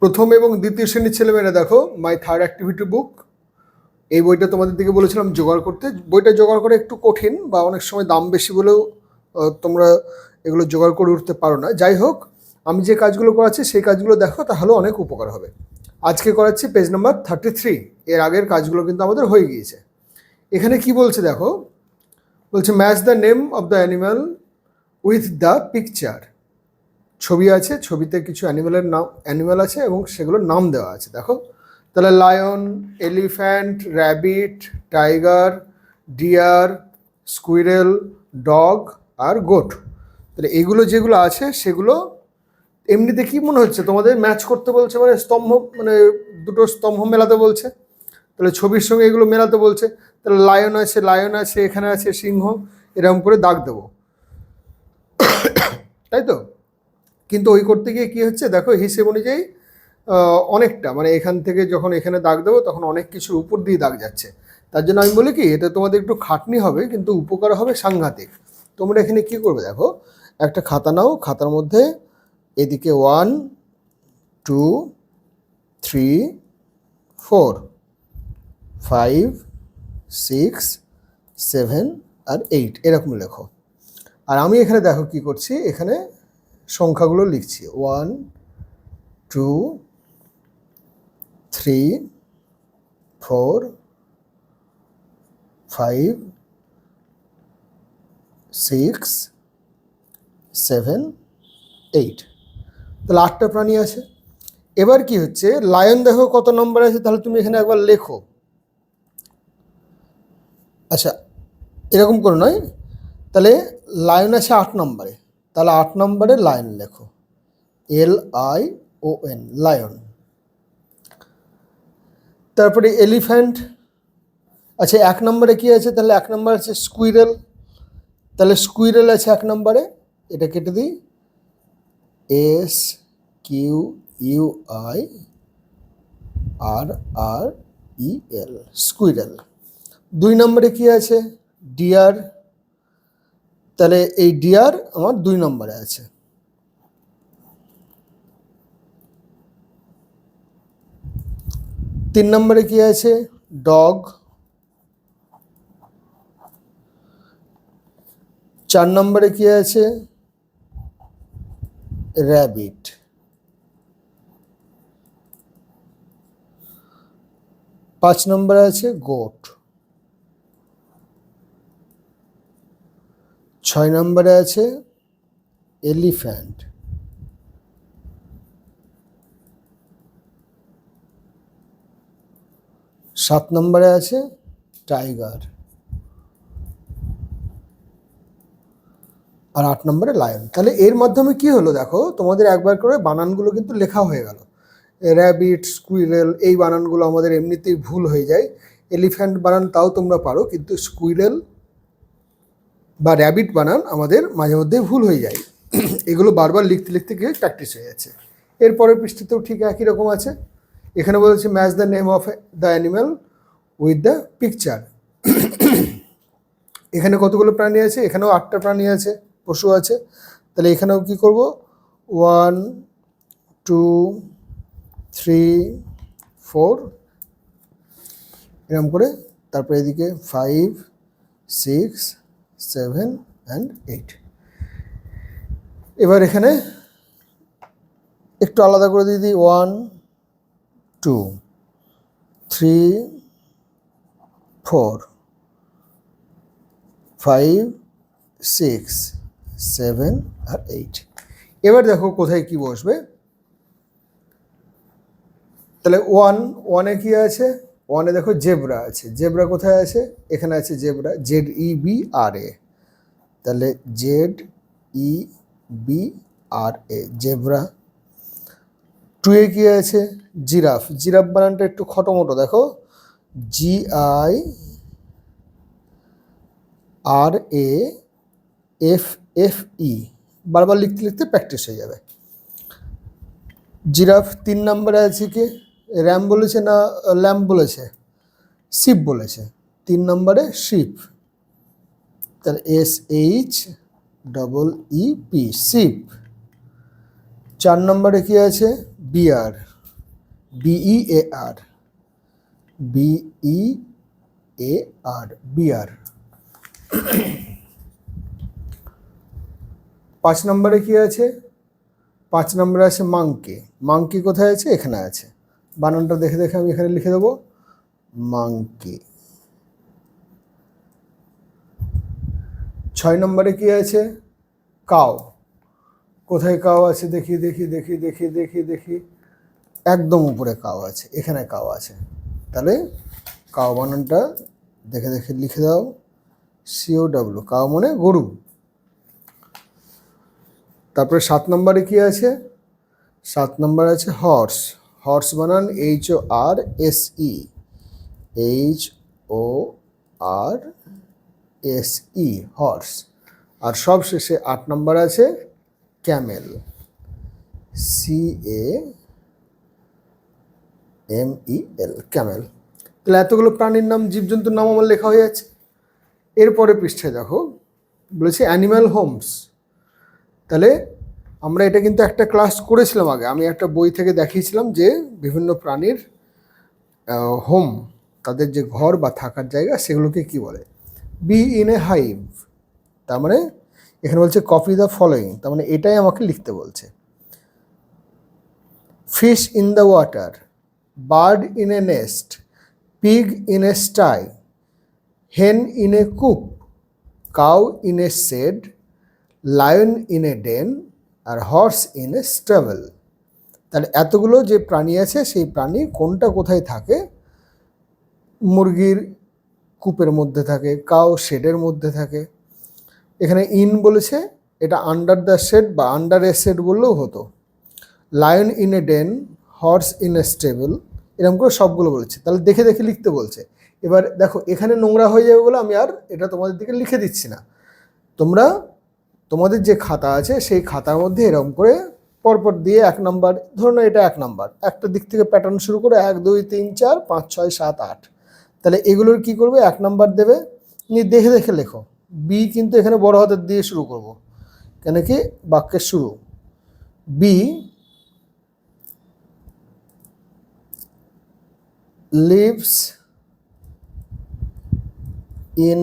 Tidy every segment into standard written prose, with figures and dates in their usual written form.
প্রথম এবং দ্বিতীয় শ্রেণীর ছেলেমেয়েরা দেখো মাই থার্ড অ্যাক্টিভিটি বুক, এই বইটা তোমাদের দিকে বলেছিলাম জোগাড় করতে। বইটা জোগাড় করে একটু কঠিন বা অনেক সময় দাম বেশি বলেও তোমরা এগুলো জোগাড় করে উঠতে পারো না। যাই হোক, আমি যে কাজগুলো করাচ্ছি সেই কাজগুলো দেখো, তাহলে অনেক উপকার হবে। আজকে করাচ্ছি পেজ নাম্বার 33। এর আগের কাজগুলো কিন্তু আমাদের হয়ে গিয়েছে। এখানে কি বলছে দেখো, বলছে match the name of the animal with the picture. ছবি আছে, ছবিতে কিছু অ্যানিম্যাল আছে এবং সেগুলোর নাম দেওয়া আছে। দেখো তাহলে lion, elephant, rabbit, tiger, deer, squirrel, dog আর গোট। তাহলে এগুলো যেগুলো আছে সেগুলো এমনিতে কি মনে হচ্ছে তোমাদের ম্যাচ করতে বলছে, মানে স্তম্ভ, মানে দুটো স্তম্ভ মেলাতে বলছে। তাহলে ছবির সঙ্গে এগুলো মেলাতে বলছে। তাহলে লায়ন আছে, এখানে আছে সিংহ, এরকম করে দাগ দেবো, তাই তো? কিন্তু ওই করতে গিয়ে কী হচ্ছে দেখো, হিসেব অনুযায়ী অনেকটা, মানে এখান থেকে যখন এখানে দাগ দেবো তখন অনেক কিছুর উপর দিয়ে দাগ যাচ্ছে। তার জন্য আমি বলি কি, এটা তোমাদের একটু খাটনি হবে কিন্তু উপকার হবে সাংঘাতিক। তোমরা এখানে কি করবে দেখো, একটা খাতা নাও, খাতার মধ্যে এদিকে 1 2 3 4 5 6 7 আর 8 এরকম লেখো। আর আমি এখানে দেখো কি করছি, এখানে সংখ্যাগুলো লিখছি 1 2 3 4 5 6 7 8। তাহলে 8টা প্রাণী আছে। এবার কি হচ্ছে, লায়ন দেখো কত নম্বর আছে, তাহলে তুমি এখানে একবার লেখো। আচ্ছা, এরকম করে নয়, তাহলে লায়ন আছে 8 নম্বরে, তাহলে 8 নম্বরে লায়ন লেখো, LION, লায়ন। তারপরে এলিফ্যান্ট, আচ্ছা 1 নম্বরে কি আছে, তাহলে 1 নম্বর আছে স্কুইরেল, তাহলে স্কুইরেল আছে 1 নম্বরে, এটা কেটে দিই, SQUIRREL, স্কুইরেল। 2 নম্বরে কি আছে, ডিয়ার, তাহলে এই ডিয়ার আমার 2 নম্বরে আছে। 3 নম্বরে কি আছে, ডগ। 4 নম্বরে কি আছে, র্যাবিট। 5 নম্বরে আছে গোট। 6 নম্বরে আছে এলিফ্যান্ট। 7 নম্বরে আছে টাইগার। আর 8 নম্বরে লায়ন। তাহলে এর মাধ্যমে কি হলো দেখো, তোমাদের একবার করে বানানগুলো কিন্তু লেখা হয়ে গেল। র্যাবিট, স্কুইরেল, এই বানানগুলো আমাদের এমনিতেই ভুল হয়ে যায়। এলিফ্যান্ট বানান তাও তোমরা পারো, কিন্তু স্কুইরেল বা র্যাবিট বানান আমাদের মাঝে মধ্যেই ভুল হয়ে যায়। এগুলো বারবার লিখতে লিখতে গিয়ে প্র্যাকটিস হয়ে যাচ্ছে। এরপরের পৃষ্ঠাতেও ঠিক একই রকম আছে। এখানে বলেছে match the name of the animal with the picture. এখানে কতগুলো প্রাণী আছে, এখানেও 8টা প্রাণী আছে, পশু আছে। তাহলে এখানেও কি করব, 1 2 3 4 এরকম করে, তারপরে এদিকে 5 6 7 and 8। এবার এখানে একটু আলাদা করে দিয়ে দিই, 1 2 3 4 5 6 7 আর 8। এবার দেখো কোথায় কি বসবে। তাহলে 1-এ কি আছে, 1-এ দেখো জেব্রা আছে। জেব্রা কোথায় আছে, এখানে আছে জেব্রা, ZEBRA। তাহলে ZEBRA, জেব্রা। 2-এ কি আছে, জিরাফ। জিরাফ বানানটা একটু খটোমটো, দেখো GIRAFFE, বারবার লিখতে লিখতে প্র্যাকটিস হয়ে যাবে। জিরাফ। 3 নম্বরে আছে কি, র্যাম বলেছে না ল্যাম্প বলেছে, শিপ বলেছে। 3 নম্বরে শিপ, তাহলে SHEEP, শিপ। 4 নম্বরে কি আছে, বিয়ার। BEAR, BEAR, বিয়ার। 5 নম্বরে কি আছে? 5 নম্বরে আছে মাংকি। মাংকি কোথায় আছে? এখানে আছে। বানানটা দেখে দেখে আমি এখানে লিখে দেবো, মাংকি। 6 নম্বরে কি আছে? কাউ। কোথায় কাউ আছে? দেখি দেখি দেখি দেখি দেখি দেখি, একদম উপরে কাউ আছে, এখানে কাউ আছে। তাহলে কাউ বানানটা দেখে দেখে লিখে দাও, COW, কাউ মানে গরু। তারপরে 7 নম্বরে কি আছে? 7 নম্বরে আছে হর্স। হর্স বানান HORSE, HORSE, হর্স। আর সব শেষে 8 নম্বর আছে ক্যামেল, CAMEL, ক্যামেল। তাহলে এতগুলো প্রাণীর নাম, জীবজন্তুর নাম আমার লেখা হয়ে যাচ্ছে। এরপরে পৃষ্ঠায় দেখো বলেছি অ্যানিম্যাল হোমস। তাহলে আমরা এটা কিন্তু একটা ক্লাস করেছিলাম আগে, আমি একটা বই থেকে দেখিয়েছিলাম যে বিভিন্ন প্রাণীর হোম, তাদের যে ঘর বা থাকার জায়গা, সেগুলোকে কি বলে? বি ইন এ হাইভ, তার মানে এখানে বলছে কপি দ্য ফলোয়িং, তার মানে এটাই আমাকে লিখতে বলছে। Fish in the water, bird in a nest, pig in a sty, hen in a coop, cow in a shed, lion in a den, আর হর্স ইন এ স্টেবল। তাহলে এতগুলো যে প্রাণী আছে, সেই প্রাণী কোনটা কোথায় থাকে? মুরগির কূপের মধ্যে থাকে, কাউ শেডের মধ্যে থাকে। এখানে ইন বলেছে, এটা আন্ডার দ্য শেড বা আন্ডার এ শেড বললেও হতো। Lion in a den, horse in a stable, এরকম করে সবগুলো বলেছে। তাহলে দেখে দেখে লিখতে বলছে। এবার দেখো এখানে নোংরা হয়ে যাবে বলে আমি আর এটা তোমাদের দিকে লিখে দিচ্ছি না। তোমরা তোমাদের যে খাতা আছে সেই খাতার মধ্যে এরকম করে পরপর দিয়ে 1 নাম্বার, ধরুন এটা 1 নাম্বার, একটা দিক থেকে প্যাটার্ন শুরু করে 1 2 3 4 5 6 7 8। তাহলে এগুলোর কি করবে? 1 নাম্বার দেবে, নিয়ে দেখে দেখে লেখো। বি কিন্তু এখানে বড় হাতের দিয়ে শুরু করব, কেন কি বাক্যের শুরু। Bee lives in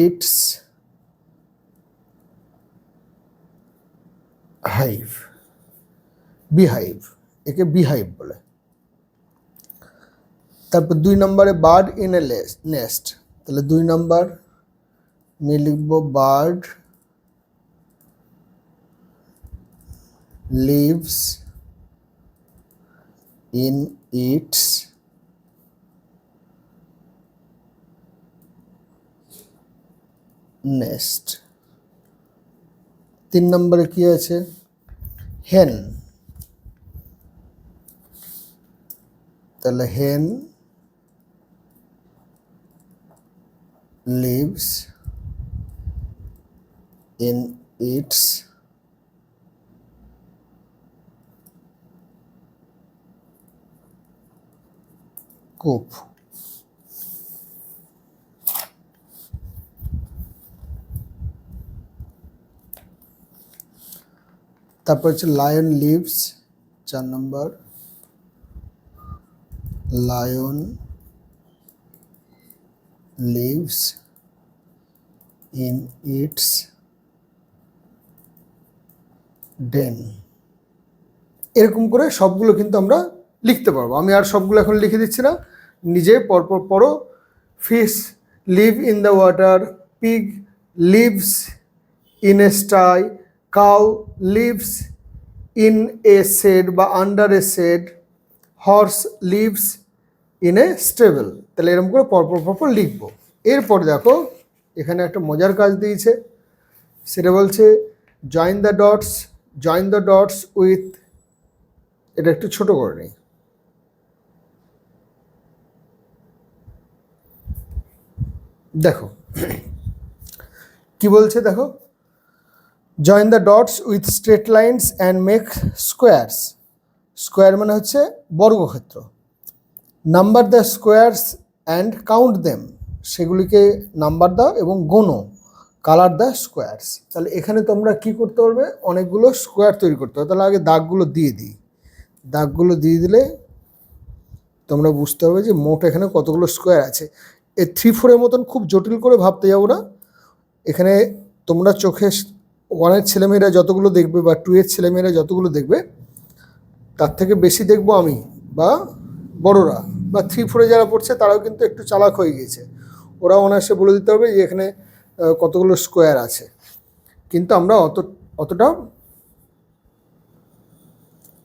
its hive, beehive, একে বিহাইভ বলে। তারপর 2 নম্বরে বার্ড ইন এ নেস্ট, তাহলে 2 নম্বর নিয়ে লিখব bird lives in it's nest. 3 নম্বরে কি আছে? হেন, তাহলে হেন lives in its coop. তারপর হচ্ছে লায়ন লিভস, 4 নম্বর, lion lives in its den। এরকম করে সবগুলো কিন্তু আমরা লিখতে পারবো। আমি আর সবগুলো এখন লিখে দিচ্ছি না, নিজে পরপর পড়ো। Fish live in the water, pig lives in a sty, cow lives in a shed বা under a shed, horse lives in a stable. তাহলে এরকম করে পরপর পরপর লিখবো। এরপর দেখো এখানে একটা মজার কাজ দিয়েছে, সেটা বলছে join the dots, join the dots with, এটা একটু ছোট করে নিই। দেখো কি বলছে, দেখো join the dots with straight lines and make squares. Square মানে হচ্ছে বর্গক্ষেত্র। Number the squares and count them, সেগুলিকে নাম্বার দাও এবং গোনো। কালার দ্য স্কোয়ারস, তাহলে এখানে তোমরা কি করতে পারবে? অনেকগুলো স্কোয়ার তৈরি করতে হবে। তাহলে আগে দাগগুলো দিয়ে দিই। দাগগুলো দিয়ে দিলে তোমরা বুঝতে পারবে যে মোট এখানে কতগুলো স্কোয়ার আছে। এই 3-4-এর মতন খুব জটিল করে ভাবতে যাবো না। এখানে তোমরা চোখে 1-এর ছেলেমেয়েরা যতগুলো দেখবে বা 2-এর ছেলেমেয়েরা যতগুলো দেখবে তার থেকে বেশি দেখবো আমি বা বড়রা বা 3-4-এ যারা পড়ছে তারাও কিন্তু একটু চালাক হয়ে গিয়েছে, ওরা অনায়াসে বলে দিতে হবে যে এখানে কতগুলো স্কোয়ার আছে। কিন্তু আমরা অতটা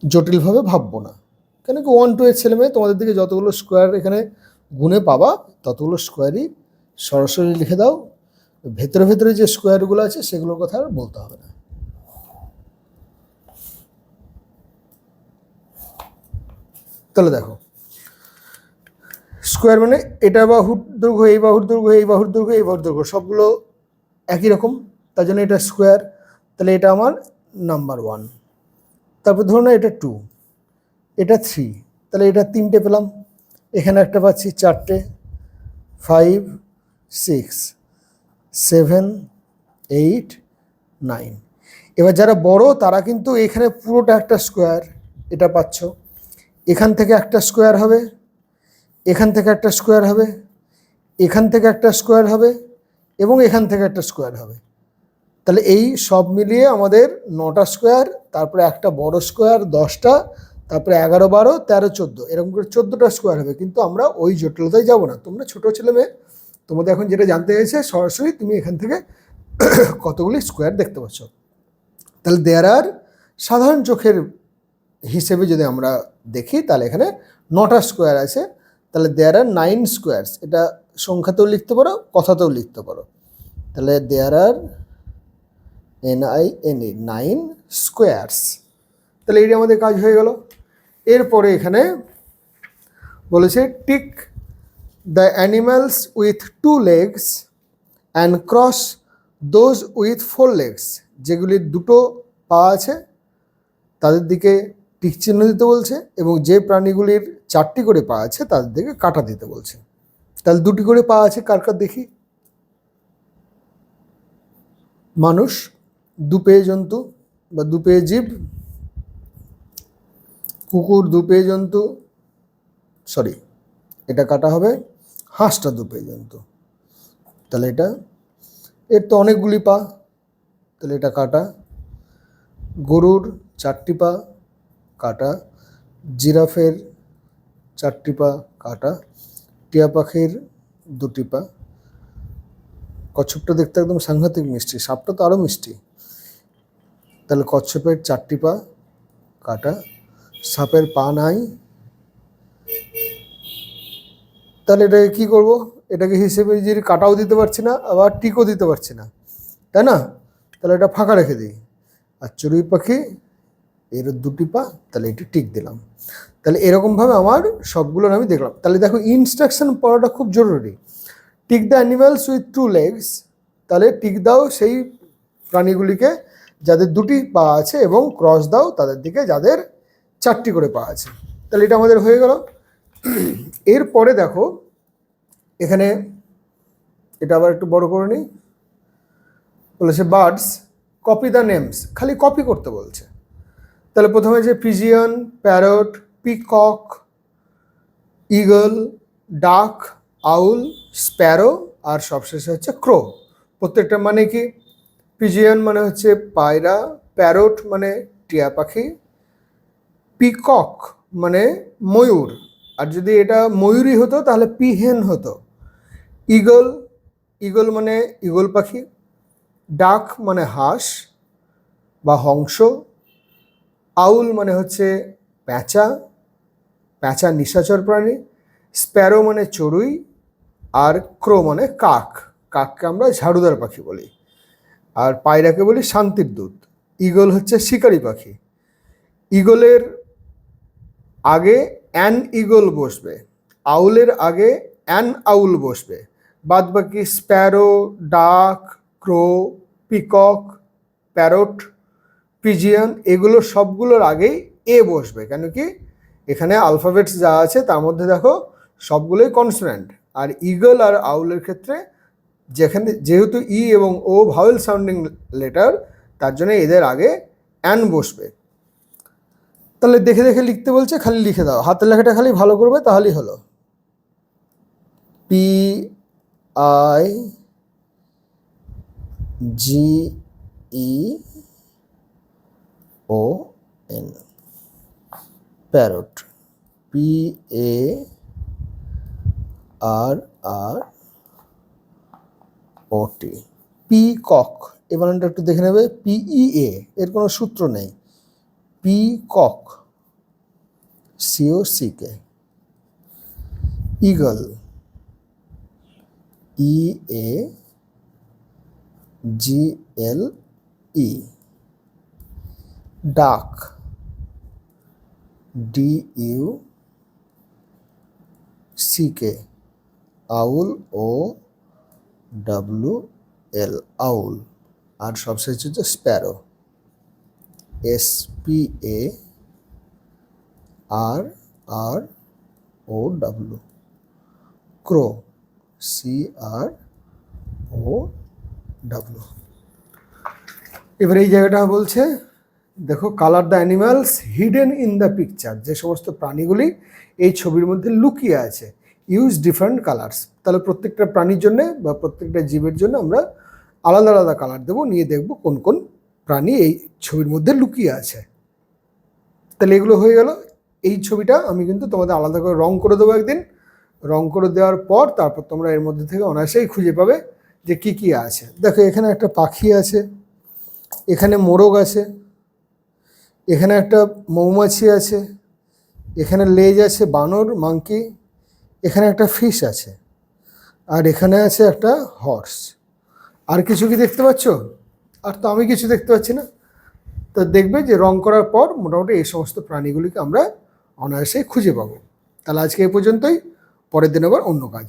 জটিলভাবে ভাববো না, কেন কি 1-2-এর ছেলেমেয়ে তোমাদের দিকে যতগুলো স্কোয়ার এখানে গুণে পাবা ততগুলো স্কোয়ারই সরাসরি লিখে দাও। ভেতরে ভেতরে যে স্কোয়ারগুলো আছে সেগুলোর কথা আর বলতে হবে না। তাহলে দেখো স্কোয়ার মানে এটা বাহুর দৈর্ঘ্য, এই বাহুর দৈর্ঘ্য, এই বাহুর দৈর্ঘ্য, এই বাহুর দৈর্ঘ্য সবগুলো একই রকম, তার জন্য এটা স্কোয়ার। তাহলে এটা আমার নাম্বার 1। তারপর ধরো না এটা 2, এটা 3, তাহলে এটা 3টে পেলাম, এখানে একটা পাচ্ছি 4টে, 5, 6, 7, 8, 9। এবার যারা বড় তারা কিন্তু এখানে পুরোটা একটা স্কোয়ার এটা পাচ্ছ, এখান থেকে একটা স্কোয়ার হবে, এখান থেকে একটা স্কোয়ার হবে, এখান থেকে একটা স্কোয়ার হবে এবং এখান থেকে একটা স্কোয়ার হবে। তাহলে এই সব মিলিয়ে আমাদের 9টা স্কোয়ার, তারপরে একটা বড় স্কোয়ার 10টা, তারপরে 11, 12, 13, 14 এরকম করে 14টা স্কোয়ার হবে। কিন্তু আমরা ওই জটিলতায় যাব না। তোমরা ছোটো ছেলে মেয়ে, তোমাদের এখন যেটা জানতে হয়েছে সরাসরি তুমি এখান থেকে কতগুলি স্কোয়ার দেখতে পাচ্ছ। তাহলে দেয়ার আর সাধারণ চোখের হিসেবে যদি আমরা দেখি তাহলে এখানে 9টা স্কোয়ার আছে। তাহলে দেয়ার আর 9 স্কোয়ারস, এটা সংখ্যাতেও লিখতে পারো কথাতেও লিখতে পারো। তাহলে দেয়ার আর NINE 9 স্কোয়ারস। তাহলে এইটা আমাদের কাজ হয়ে গেল। এরপরে এখানে বলেছে tick the animals with 2 legs and cross those with 4 legs। যেগুলির 2টো পা আছে তাদের দিকে টিক চিহ্ন দিতে বলছে, এবং যে প্রাণীগুলির 4টি করে পা আছে তাদের দিকে কাটা দিতে বলছে। তাহলে 2টি করে পা আছে কার কার দেখি। মানুষ, দুপেয়ে জন্তু বা দুপেয়ে জীব, কুকুর দুপেয়ে জন্তু, সরি এটা কাটা হবে, হাঁসটা দুপেয়ে জন্তু। তাহলে এটা এর তো অনেকগুলি পা, তাহলে এটা কাটা। গরুর 4টি পা কাটা, জিরাফের 4টি পা কাটা, টিয়া পাখির 2টি পা। কচ্ছপটা দেখতে একদম সাংঘাতিক মিষ্টি, সাপটা তো আরও মিষ্টি। তাহলে কচ্ছপের 4টি পা কাটা, সাপের পা নাই। তাহলে এটাকে কী করবো, এটাকে হিসেবে যে কাটাও দিতে পারছি না আবার টিকও দিতে পারছি না, তাই না? তাহলে এটা ফাঁকা রেখে দিই। আর চড়ুই পাখি এর 2টি পা, তাহলে এটি টিক দিলাম। তাহলে এরকমভাবে আমার সবগুলোর আমি দেখলাম। তাহলে দেখো ইনস্ট্রাকশন পড়াটা খুব জরুরি। Tick the animals with 2 legs, তাহলে টিক দাও সেই প্রাণীগুলিকে যাদের 2টি পা আছে, এবং ক্রস দাও তাদের দিকে যাদের 4টি করে পা আছে। তাহলে এটা আমাদের হয়ে গেল। এরপরে দেখো এখানে এটা আবার একটু বড় করে নিই। বলেছে বার্ডস কপি দ্য নেমস, খালি কপি করতে বলছে। তাহলে প্রথমে যে পিজিয়ন, প্যারট, পিকক, ইগল, ডাক, আউল, স্প্যারো আর সবশেষে হচ্ছে ক্রো। প্রত্যেকটা মানে কি, পিজিয়ন মানে হচ্ছে পায়রা, প্যারট মানে টিয়া পাখি, পিকক মানে ময়ূর, আর যদি এটা ময়ূরই হতো তাহলে পিহেন হতো। ইগল, ইগল মানে ইগল পাখি। ডাক মানে হাঁস বা হংস। আউল মানে হচ্ছে প্যাঁচা, প্যাঁচা নিশাচর প্রাণী। স্প্যারো মানে চড়ুই, আর ক্রো মানে কাক, কাককে আমরা ঝাড়ুদার পাখি বলি। আর পায়রাকে বলি শান্তির দূত। ইগল হচ্ছে শিকারি পাখি। ইগলের আগে অ্যান ইগল বসবে, আউলের আগে অ্যান আউল বসবে। বাদ বাকি স্প্যারো, ডাক, ক্রো, পিকক, প্যারট, পিজিয়ন এগুলো সবগুলোর আগেই এ বসবে। কেন কি এখানে আলফাবেটস যা আছে তার মধ্যে দেখো সবগুলোই কনসোনেন্ট। আর ইগল আর আউলের ক্ষেত্রে যেখানে যেহেতু ই এবং ও ভাওয়েল সাউন্ডিং লেটার, তার জন্য এদের আগে অ্যান বসবে। তাহলে দেখে দেখে লিখতে বলছে, খালি লিখে দাও, হাতের লেখাটা খালি ভালো করবে তাহলেই হলো। PIGEON, প্যারট, PARROT, পিকক, এ বানানটা একটু দেখে নেবে, PEA, এর কোনো সূত্র নেই, পিকক, COCK, ইগল, EAGLE, ডাক, DUCK, আউল, OWL, আউল, আর সবশেষ হচ্ছে স্প্যারো, SPARROW, ক্রো, CROW। এবার এই জায়গাটা বলছে দেখো, colour the animals hidden in the picture, যে সমস্ত প্রাণীগুলি এই ছবির মধ্যে লুকিয়ে আছে, ইউজ ডিফারেন্ট কালার্স। তাহলে প্রত্যেকটা প্রাণীর জন্য বা প্রত্যেকটা জীবের জন্য আমরা আলাদা আলাদা কালার দেবো, নিয়ে দেখব কোন কোন প্রাণী এই ছবির মধ্যে লুকিয়ে আছে। তাহলে এগুলো হয়ে গেল। এই ছবিটা আমি কিন্তু তোমাদের আলাদা করে রং করে দেবো একদিন, রং করে দেওয়ার পর তারপর তোমরা এর মধ্যে থেকে অনায়াসেই খুঁজে পাবে যে কি কি আছে। দেখো এখানে একটা পাখি আছে, এখানে মোরগ আছে, এখানে একটা মৌমাছি আছে, এখানে লেজ আছে বানর, মাংকি, এখানে একটা ফিশ আছে, আর এখানে আছে একটা হর্স। আর কিছু কি দেখতে পাচ্ছ? আর তো আমি কিছু দেখতে পাচ্ছি না। তো দেখবে যে রং করার পর মোটামুটি এই সমস্ত প্রাণীগুলিকে আমরা অনায়াসেই খুঁজে পাবো। তাহলে আজকে এই পর্যন্তই, পরের দিন আবার অন্য কাজ।